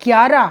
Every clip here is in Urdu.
11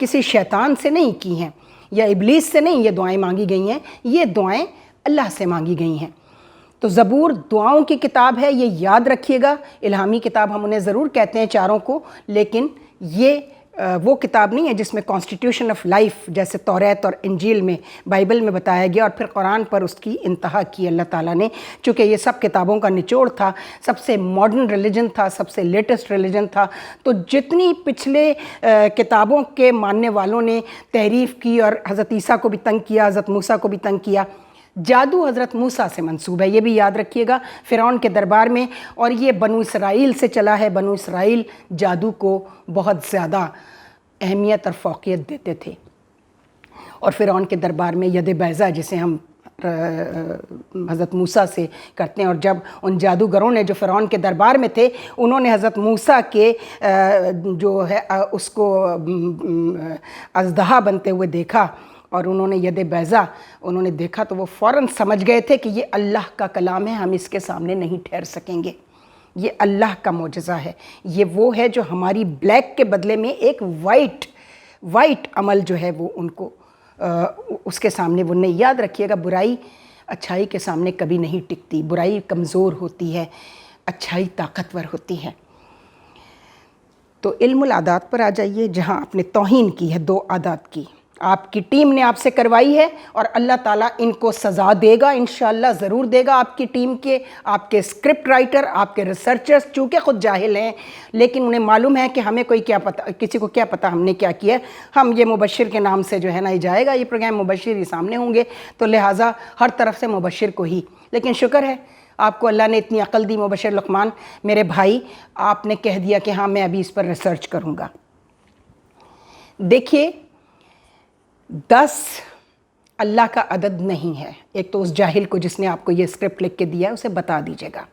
کسی شیطان سے نہیں کی ہیں یا ابلیس سے نہیں یہ دعائیں مانگی گئی ہیں، یہ دعائیں اللہ سے مانگی گئی ہیں۔ تو زبور دعاؤں کی کتاب ہے، یہ یاد رکھیے گا۔ الہامی کتاب ہم انہیں ضرور کہتے ہیں چاروں کو، لیکن یہ وہ کتاب نہیں ہے جس میں کانسٹیٹیوشن آف لائف جیسے توریت اور انجیل میں بائبل میں بتایا گیا اور پھر قرآن پر اس کی انتہا کی اللہ تعالیٰ نے، چونکہ یہ سب کتابوں کا نچوڑ تھا، سب سے ماڈرن ریلیجن تھا، سب سے لیٹسٹ ریلیجن تھا۔ تو جتنی پچھلے کتابوں کے ماننے والوں نے تحریف کی اور حضرت عیسیٰ کو بھی تنگ کیا، حضرت موسیٰ کو بھی تنگ کیا، جادو حضرت موسیٰ سے منسوب ہے، یہ بھی یاد رکھیے گا، فرعون کے دربار میں، اور یہ بنو اسرائیل سے چلا ہے۔ بنو اسرائیل جادو کو بہت زیادہ اہمیت اور فوقیت دیتے تھے، اور فرعون کے دربار میں ید بیضا جسے ہم حضرت موسیٰ سے کرتے ہیں، اور جب ان جادوگروں نے جو فرعون کے دربار میں تھے انہوں نے حضرت موسیٰ کے جو ہے اس کو اژدہا بنتے ہوئے دیکھا اور انہوں نے ید بیضا انہوں نے دیکھا، تو وہ فوراً سمجھ گئے تھے کہ یہ اللہ کا کلام ہے، ہم اس کے سامنے نہیں ٹھہر سکیں گے، یہ اللہ کا معجزہ ہے، یہ وہ ہے جو ہماری بلیک کے بدلے میں ایک وائٹ عمل جو ہے وہ ان کو اس کے سامنے وہ نہیں۔ یاد رکھیے گا، برائی اچھائی کے سامنے کبھی نہیں ٹکتی، برائی کمزور ہوتی ہے، اچھائی طاقتور ہوتی ہے۔ تو علم العادات پر آ جائیے، جہاں آپ نے توہین کی ہے 2 عادات کی، آپ کی ٹیم نے آپ سے کروائی ہے، اور اللہ تعالیٰ ان کو سزا دے گا، انشاءاللہ ضرور دے گا۔ آپ کی ٹیم کے، آپ کے اسکرپٹ رائٹر، آپ کے ریسرچرز چونکہ خود جاہل ہیں، لیکن انہیں معلوم ہے کہ ہمیں کوئی کیا پتہ، کسی کو کیا پتہ ہم نے کیا کیا ہے، ہم یہ مبشر کے نام سے جو ہے نا یہ جائے گا یہ پروگرام، مبشر ہی سامنے ہوں گے، تو لہٰذا ہر طرف سے مبشر کو ہی۔ لیکن شکر ہے آپ کو اللہ نے اتنی عقل دی، مبشر لقمان میرے بھائی، آپ نے کہہ دیا کہ ہاں میں ابھی اس پر ریسرچ کروں گا۔ دیکھیے، 10 اللہ کا عدد نہیں ہے۔ ایک تو اس جاہل کو جس نے آپ کو یہ اسکرپٹ لکھ کے دیا ہے اسے بتا دیجیے گا۔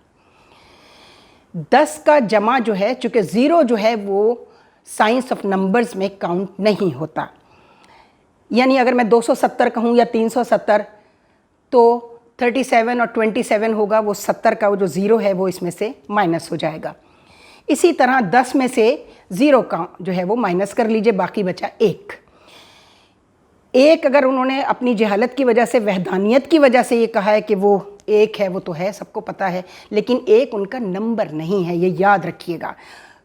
10 کا جمع جو ہے، چونکہ 0 جو ہے وہ سائنس آف نمبرز میں کاؤنٹ نہیں ہوتا، یعنی اگر میں 270 کہوں یا 370 تو 37 اور 27 ہوگا، وہ 70 کا وہ جو 0 ہے وہ اس میں سے مائنس ہو جائے گا۔ اسی طرح 10 میں سے 0 کا جو ہے وہ مائنس کر لیجئے، باقی بچا 1۔ ایک اگر انہوں نے اپنی جہالت کی وجہ سے، وحدانیت کی وجہ سے یہ کہا ہے کہ وہ 1 ہے، وہ تو ہے، سب کو پتہ ہے، لیکن 1 ان کا نمبر نہیں ہے، یہ یاد رکھیے گا۔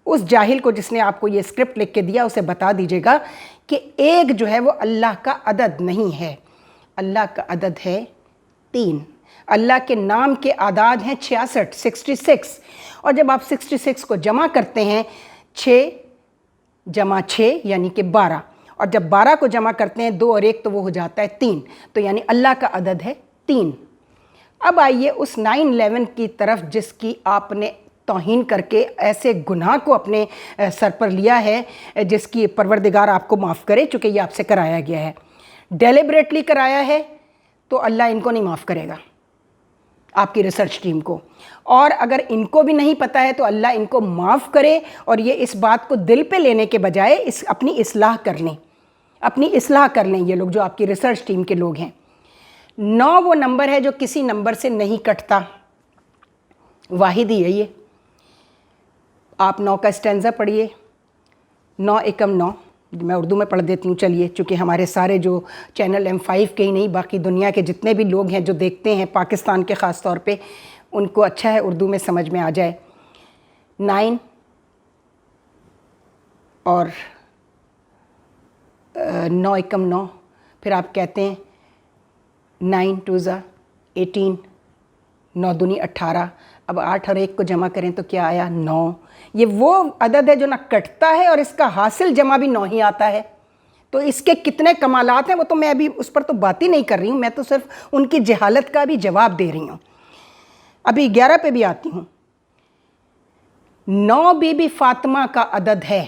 اس جاہل کو جس نے آپ کو یہ اسکرپٹ لکھ کے دیا اسے بتا دیجیے گا کہ 1 جو ہے وہ اللہ کا عدد نہیں ہے، اللہ کا عدد ہے 3۔ اللہ کے نام کے اعداد ہیں 66، اور جب آپ 66 کو جمع کرتے ہیں، 6 جمع 6 یعنی کہ 12، اور جب 12 کو جمع کرتے ہیں 2 اور 1 تو وہ ہو جاتا ہے 3، تو یعنی اللہ کا عدد ہے 3۔ اب آئیے اس 9/11 کی طرف جس کی آپ نے توہین کر کے ایسے گناہ کو اپنے سر پر لیا ہے، جس کی پروردگار آپ کو معاف کرے، چونکہ یہ آپ سے کرایا گیا ہے، ڈیلیبریٹلی کرایا ہے، تو اللہ ان کو نہیں معاف کرے گا، آپ کی ریسرچ ٹیم کو، اور اگر ان کو بھی نہیں پتہ ہے تو اللہ ان کو معاف کرے، اور یہ اس بات کو دل پہ لینے کے بجائے اپنی اصلاح کر لیں، اپنی اصلاح کر لیں یہ لوگ جو آپ کی ریسرچ ٹیم کے لوگ ہیں۔ 9 وہ نمبر ہے جو کسی نمبر سے نہیں کٹتا، واحد ہی ہے یہ۔ آپ 9 کا اسٹینزا پڑھیے، 9 ایکم 9، میں اردو میں پڑھ دیتی ہوں چلیے، چونکہ ہمارے سارے جو چینل M5 کے ہی نہیں بلکہ دنیا کے جتنے بھی لوگ ہیں جو دیکھتے ہیں، پاکستان کے خاص طور پہ، ان کو اچھا ہے اردو میں سمجھ میں آ جائے۔ 9 اور 9 ایکم 9، پھر آپ کہتے ہیں 9 2 18، 9 دونی 18، اب 8 اور 1 کو جمع کریں تو کیا آیا؟ 9۔ یہ وہ عدد ہے جو نہ کٹتا ہے اور اس کا حاصل جمع بھی 9 ہی آتا ہے۔ تو اس کے کتنے کمالات ہیں وہ تو میں ابھی اس پر تو بات ہی نہیں کر رہی ہوں، میں تو صرف ان کی جہالت کا بھی جواب دے رہی ہوں۔ ابھی 11 پہ بھی آتی ہوں۔ 9 بی بی فاطمہ کا عدد ہے،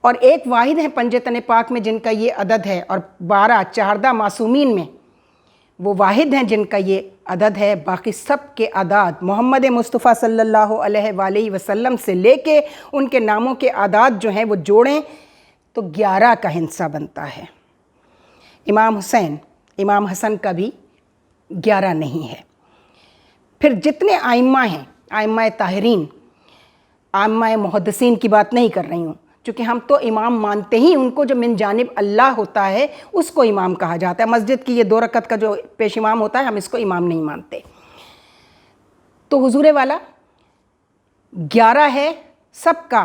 اور ایک واحد ہے پنجتن پاک میں جن کا یہ عدد ہے، اور 12 14 معصومین میں وہ واحد ہیں جن کا یہ عدد ہے۔ باقی سب کے اعداد محمد مصطفیٰ صلی اللہ علیہ وآلہ وسلم سے لے کے ان کے ناموں کے اعداد جو ہیں وہ جوڑیں تو 11 کا ہندسہ بنتا ہے۔ امام حسین، امام حسن کا بھی 11 نہیں ہے۔ پھر جتنے آئمہ ہیں، آئمہ طاہرین، آئمہ محدثین کی بات نہیں کر رہی ہوں، چونکہ ہم تو امام مانتے ہی ان کو جو من جانب اللہ ہوتا ہے اس کو امام کہا جاتا ہے. مسجد کی یہ 2 رکعت کا جو پیش امام ہوتا ہے ہم اس کو امام نہیں مانتے. تو حضور والا 11 ہے سب کا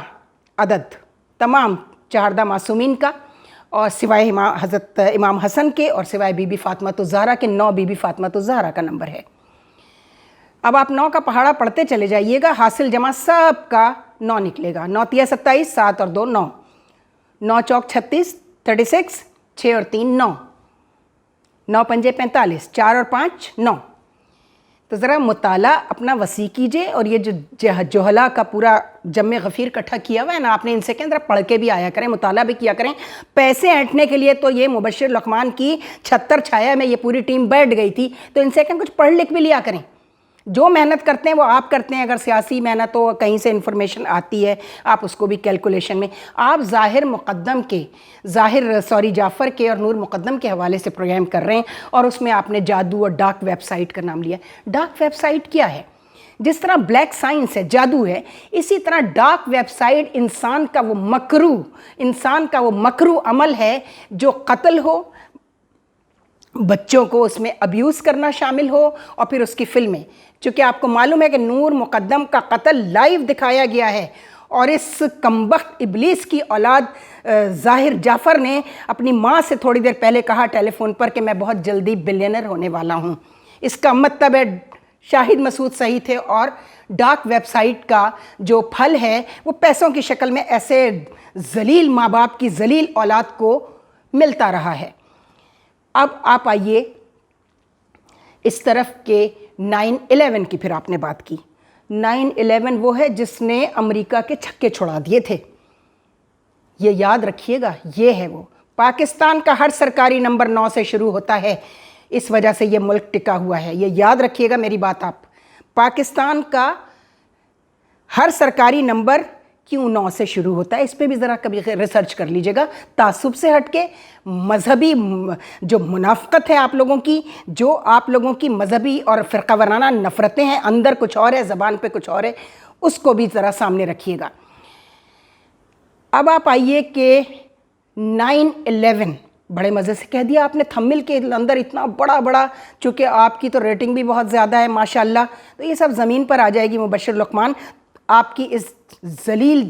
عدد، تمام چہاردہ معصومین کا، اور سوائے حضرت امام حسن کے اور سوائے بی بی فاطمہ الزہرا کے 9 بی بی فاطمہ الزہرا کا نمبر ہے. اب آپ 9 کا پہاڑا پڑھتے چلے جائیے گا، حاصل جمع سب کا 9 نکلے گا. 9 تیا 27، 7 اور 2 9، 9 چوک 36، 36، 6 اور 3 9، 9 پنجے 45، 4 اور 5 9. تو ذرا مطالعہ اپنا وسیع کیجئے، اور یہ جو جوہلا کا پورا جمع غفیر کٹھا کیا ہوا ہے نا، آپ نے ان سے کہیں ذرا پڑھ کے بھی آیا کریں، مطالعہ بھی کیا کریں. پیسے اینٹنے کے لیے تو یہ مبشر لقمان کی چھتر چھایا میں یہ پوری ٹیم بیٹھ گئی تھی، تو ان سے کہیں کچھ پڑھ لکھ بھی لیا کریں. جو محنت کرتے ہیں وہ آپ کرتے ہیں. اگر سیاسی محنت ہو، کہیں سے انفارمیشن آتی ہے، آپ اس کو بھی کیلکولیشن میں. آپ جعفر کے اور نور مقدم کے حوالے سے پروگرام کر رہے ہیں، اور اس میں آپ نے جادو اور ڈارک ویب سائٹ کا نام لیا. ڈارک ویب سائٹ کیا ہے؟ جس طرح بلیک سائنس ہے، جادو ہے، اسی طرح ڈارک ویب سائٹ انسان کا وہ مکروہ عمل ہے جو قتل ہو، بچوں کو اس میں ابیوز کرنا شامل ہو، اور پھر اس کی فلمیں. چونکہ آپ کو معلوم ہے کہ نور مقدم کا قتل لائیو دکھایا گیا ہے، اور اس کمبخت ابلیس کی اولاد ظاہر جعفر نے اپنی ماں سے تھوڑی دیر پہلے کہا ٹیلی فون پر کہ میں بہت جلدی بلینئر ہونے والا ہوں. اس کا مطلب ہے شاہد مسعود صحیح تھے، اور ڈارک ویب سائٹ کا جو پھل ہے وہ پیسوں کی شکل میں ایسے ذلیل ماں باپ کی ذلیل اولاد کو ملتا رہا ہے. اب آپ آئیے اس طرف کہ 9/11 کی پھر آپ نے بات کی. 9/11 وہ ہے جس نے امریکہ کے چھکے چھڑا دیے تھے. یہ یاد رکھیے گا، یہ ہے وہ. پاکستان کا ہر سرکاری نمبر 9 سے شروع ہوتا ہے، اس وجہ سے یہ ملک ٹکا ہوا ہے. یہ یاد رکھیے گا میری بات. آپ پاکستان کا ہر سرکاری نمبر کیوں 9 سے شروع ہوتا ہے، اس پہ بھی ذرا کبھی ریسرچ کر لیجئے گا. تعصب سے ہٹ کے مذہبی جو منافقت ہے آپ لوگوں کی، جو آپ لوگوں کی مذہبی اور فرقہ وارانہ نفرتیں ہیں، اندر کچھ اور ہے، زبان پہ کچھ اور ہے، اس کو بھی ذرا سامنے رکھیے گا. اب آپ آئیے کہ 9/11 بڑے مزے سے کہہ دیا آپ نے، تھمل کے اندر اتنا بڑا، چونکہ آپ کی تو ریٹنگ بھی بہت زیادہ ہے ماشاءاللہ، تو یہ سب زمین پر آ جائے گی. مبشر لقمان آپ کی اس ذلیل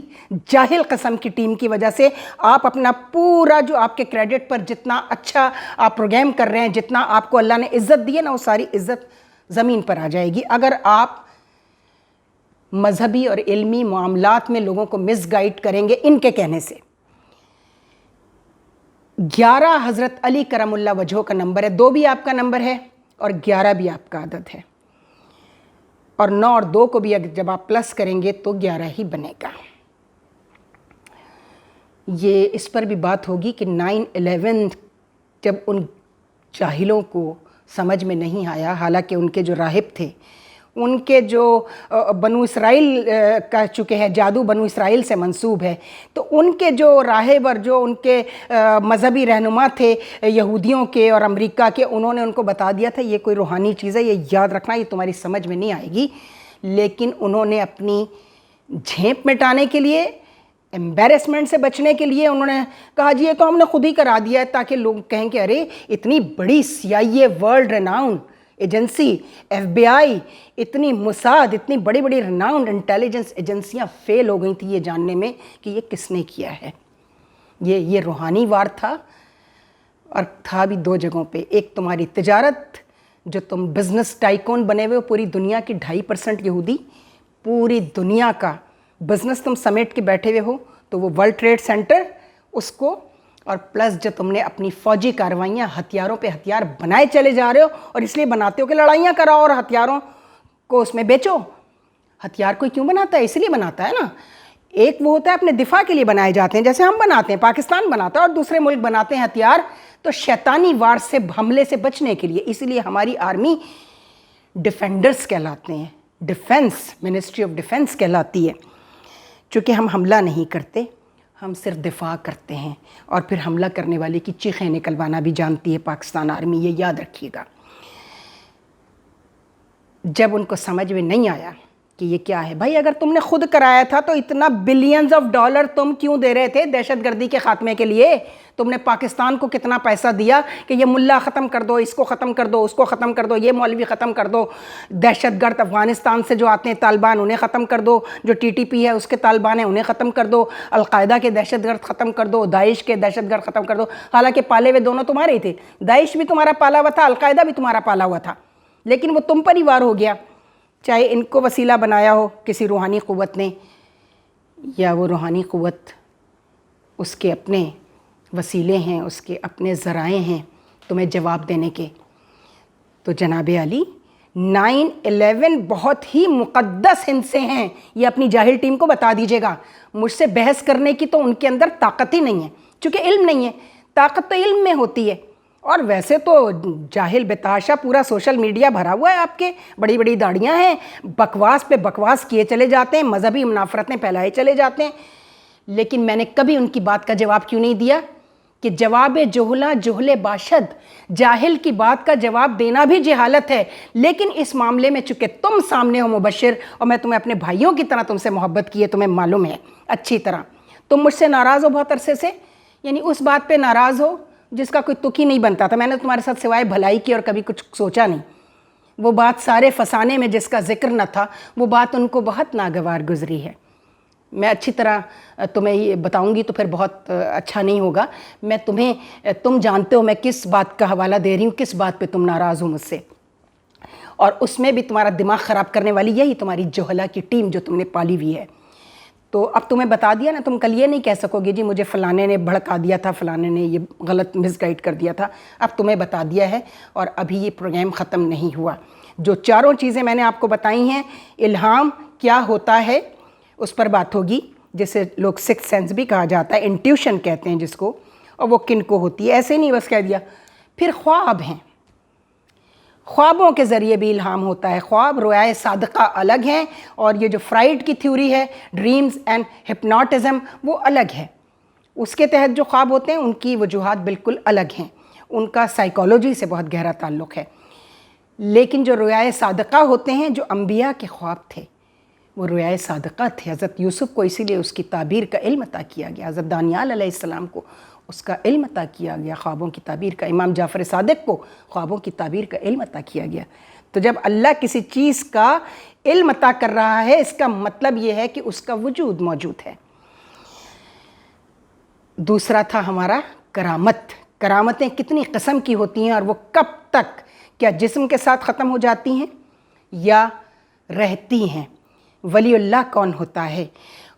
جاہل قسم کی ٹیم کی وجہ سے آپ اپنا پورا جو آپ کے کریڈٹ پر جتنا اچھا آپ پروگرام کر رہے ہیں، جتنا آپ کو اللہ نے عزت دی ہے نا، وہ ساری عزت زمین پر آ جائے گی اگر آپ مذہبی اور علمی معاملات میں لوگوں کو مس گائیڈ کریں گے ان کے کہنے سے. 11 حضرت علی کرم اللہ وجہہ کا نمبر ہے. 2 بھی آپ کا نمبر ہے اور 11 بھی آپ کا عدد ہے، اور 9 اور 2 کو بھی جب آپ پلس کریں گے تو 11 ہی بنے گا. یہ اس پر بھی بات ہوگی کہ 9/11 جب ان جاہلوں کو سمجھ میں نہیں آیا، حالانکہ ان کے جو راہب تھے، ان کے جو بنو اسرائیل کا چونکہ ہے جادو بنو اسرائیل سے منسوب ہے، تو ان کے جو راہب اور جو ان کے مذہبی رہنما تھے یہودیوں کے اور امریکہ کے، انہوں نے ان کو بتا دیا تھا یہ کوئی روحانی چیز ہے، یہ یاد رکھنا، یہ تمہاری سمجھ میں نہیں آئے گی. لیکن انہوں نے اپنی جھیپ مٹانے کے لیے، ایمبیرسمنٹ سے بچنے کے لیے انہوں نے کہا جی یہ تو ہم نے خود ہی کرا دیا ہے، تاکہ لوگ کہیں کہ ارے اتنی بڑی CIA world renowned agency, FBI، اتنی موساد، اتنی بڑی بڑی ریناؤنڈ انٹیلیجنس ایجنسیاں فیل ہو گئی تھیں یہ جاننے میں کہ یہ کس نے کیا ہے. یہ روحانی وار تھا، اور تھا بھی 2 جگہوں پہ. ایک تمہاری تجارت، جو تم بزنس ٹائکون بنے ہوئے ہو، پوری دنیا کی 2.5% یہودی، پوری دنیا کا بزنس تم سمیٹ کے بیٹھے ہوئے ہو، تو وہ ورلڈ ٹریڈ سینٹر اس کو، اور پلس جو تم نے اپنی فوجی کارروائیاں ہتھیاروں پہ ہتھیار بنائے چلے جا رہے ہو، اور اس لیے بناتے ہو کہ لڑائیاں کراؤ اور ہتھیاروں کو اس میں بیچو. ہتھیار کوئی کیوں بناتا ہے؟ اس لیے بناتا ہے نا. ایک وہ ہوتا ہے اپنے دفاع کے لیے بنائے جاتے ہیں، جیسے ہم بناتے ہیں، پاکستان بناتا ہے اور دوسرے ملک بناتے ہیں ہتھیار، تو شیطانی وار سے حملے سے بچنے کے لیے. اس لیے ہماری آرمی ڈیفینڈرز کہلاتے ہیں، ڈیفنس، منسٹری آف ڈیفنس کہلاتی ہے. چونکہ ہم حملہ نہیں کرتے، ہم صرف دفاع کرتے ہیں، اور پھر حملہ کرنے والے کی چیخیں نکلوانا بھی جانتی ہے پاکستان آرمی. یہ یاد رکھیے گا. جب ان کو سمجھ میں نہیں آیا کہ یہ کیا ہے. بھائی اگر تم نے خود کرایا تھا تو اتنا بلینز آف ڈالر تم کیوں دے رہے تھے دہشت گردی کے خاتمے کے لیے؟ تم نے پاکستان کو کتنا پیسہ دیا کہ یہ ملا ختم کر دو, اس کو ختم کر دو, اس کو ختم کر دو, یہ مولوی ختم کر دو, دہشت گرد افغانستان سے جو آتے ہیں طالبان انہیں ختم کر دو, جو ٹی ٹی پی ہے اس کے طالبان ہیں انہیں ختم کر دو, القاعدہ کے دہشت گرد ختم کر دو, داعش کے دہشت گرد ختم کر دو. حالانکہ پالے ہوئے دونوں تمہارے ہی تھے, داعش بھی تمہارا پالا ہوا تھا, القاعدہ بھی تمہارا پالا ہوا تھا, لیکن وہ تم پر ہی وار ہو گیا. چاہے ان کو وسیلہ بنایا ہو کسی روحانی قوت نے, یا وہ روحانی قوت اس کے اپنے وسیلے ہیں, اس کے اپنے ذرائع ہیں تمہیں جواب دینے کے. تو جناب علی 9/11 بہت ہی مقدس ہندسے ہیں, یہ اپنی جاہل ٹیم کو بتا دیجیے گا. مجھ سے بحث کرنے کی تو ان کے اندر طاقت ہی نہیں ہے, چونکہ علم نہیں ہے. طاقت تو علم میں ہوتی ہے. اور ویسے تو جاہل بتاشا پورا سوشل میڈیا بھرا ہوا ہے آپ کے, بڑی بڑی داڑیاں ہیں, بکواس پہ بکواس کیے چلے جاتے ہیں, مذہبی منافرتیں پھیلائے چلے جاتے ہیں. لیکن میں نے کبھی ان کی بات کا جواب کیوں نہیں دیا کہ جواب جہلا جہل باشد, جاہل کی بات کا جواب دینا بھی جہالت ہے. لیکن اس معاملے میں چونکہ تم سامنے ہو مبشر, اور میں تمہیں اپنے بھائیوں کی طرح تم سے محبت کی ہے, تمہیں معلوم ہے اچھی طرح, تم مجھ سے ناراض ہو بہت عرصے سے, یعنی اس بات پہ ناراض ہو جس کا کوئی تک ہی نہیں بنتا تھا. میں نے تمہارے ساتھ سوائے بھلائی کی اور کبھی کچھ سوچا نہیں. وہ بات سارے فسانے میں جس کا ذکر نہ تھا, وہ بات ان کو بہت ناگوار گزری ہے. میں اچھی طرح تمہیں یہ بتاؤں گی تو پھر بہت اچھا نہیں ہوگا. میں تم جانتے ہو میں کس بات کا حوالہ دے رہی ہوں, کس بات پہ تم ناراض ہو مجھ سے. اور اس میں بھی تمہارا دماغ خراب کرنے والی یہی تمہاری جوہلا کی ٹیم جو تم نے پالی ہوئی ہے. تو اب تمہیں بتا دیا نا, تم کل یہ نہیں کہہ سکو گے جی مجھے فلانے نے بھڑکا دیا تھا, فلانے نے یہ غلط مس گائیڈ کر دیا تھا. اب تمہیں بتا دیا ہے, اور ابھی یہ پروگرام ختم نہیں ہوا. جو چاروں چیزیں میں نے آپ کو بتائی ہیں, الہام کیا ہوتا ہے اس پر بات ہوگی, جسے لوگ سکس سینس بھی کہا جاتا ہے, انٹیوشن کہتے ہیں جس کو, اور وہ کن کو ہوتی ہے. ایسے نہیں بس کہہ دیا. پھر خواب ہیں, خوابوں کے ذریعے بھی الہام ہوتا ہے. خواب رویائے صادقہ الگ ہیں, اور یہ جو فرائڈ کی تھیوری ہے ڈریمز اینڈ ہپناٹزم وہ الگ ہے. اس کے تحت جو خواب ہوتے ہیں ان کی وجوہات بالکل الگ ہیں, ان کا سائیکالوجی سے بہت گہرا تعلق ہے. لیکن جو رویائے صادقہ ہوتے ہیں, جو انبیاء کے خواب تھے وہ رویائے صادقہ تھے. حضرت یوسف کو اسی لیے اس کی تعبیر کا علم عطا کیا گیا, حضرت دانیال علیہ السلام کو اس کا علم عطا کیا گیا, خوابوں کی تعبیر کا. امام جعفر صادق کو خوابوں کی تعبیر کا علم عطا کیا گیا. تو جب اللہ کسی چیز کا علم عطا کر رہا ہے, اس کا مطلب یہ ہے کہ اس کا وجود موجود ہے. دوسرا تھا ہمارا کرامت. کرامتیں کتنی قسم کی ہوتی ہیں, اور وہ کب تک, کیا جسم کے ساتھ ختم ہو جاتی ہیں یا رہتی ہیں؟ ولی اللہ کون ہوتا ہے,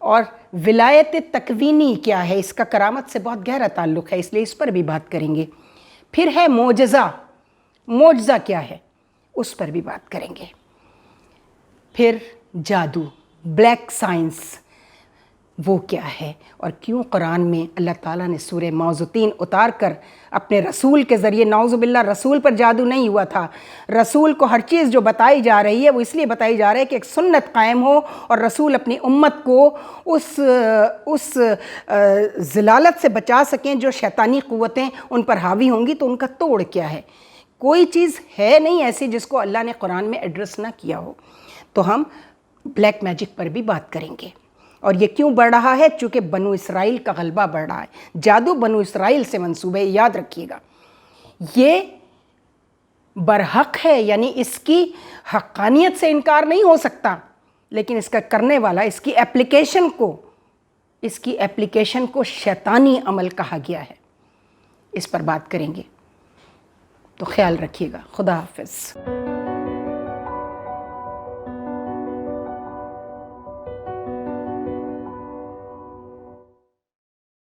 اور ولایت تکوینی کیا ہے, اس کا کرامت سے بہت گہرا تعلق ہے, اس لیے اس پر بھی بات کریں گے. پھر ہے معجزہ. معجزہ کیا ہے اس پر بھی بات کریں گے. پھر جادو, بلیک سائنس وہ کیا ہے, اور کیوں قرآن میں اللہ تعالیٰ نے سورہ معوذتین اتار کر اپنے رسول کے ذریعے, نعوذ باللہ رسول پر جادو نہیں ہوا تھا, رسول کو ہر چیز جو بتائی جا رہی ہے وہ اس لیے بتائی جا رہی ہے کہ ایک سنت قائم ہو, اور رسول اپنی امت کو اس ضلالت سے بچا سکیں جو شیطانی قوتیں ان پر حاوی ہوں گی. تو ان کا توڑ کیا ہے؟ کوئی چیز ہے نہیں ایسی جس کو اللہ نے قرآن میں ایڈریس نہ کیا ہو. تو ہم بلیک میجک پر بھی بات کریں گے. اور یہ کیوں بڑھ رہا ہے؟ چونکہ بنو اسرائیل کا غلبہ بڑھ رہا ہے. جادو بنو اسرائیل سے منسوب ہے, یاد رکھیے گا. یہ برحق ہے, یعنی اس کی حقانیت سے انکار نہیں ہو سکتا, لیکن اس کا کرنے والا, اس کی اپلیکیشن کو شیطانی عمل کہا گیا ہے. اس پر بات کریں گے. تو خیال رکھیے گا. خدا حافظ.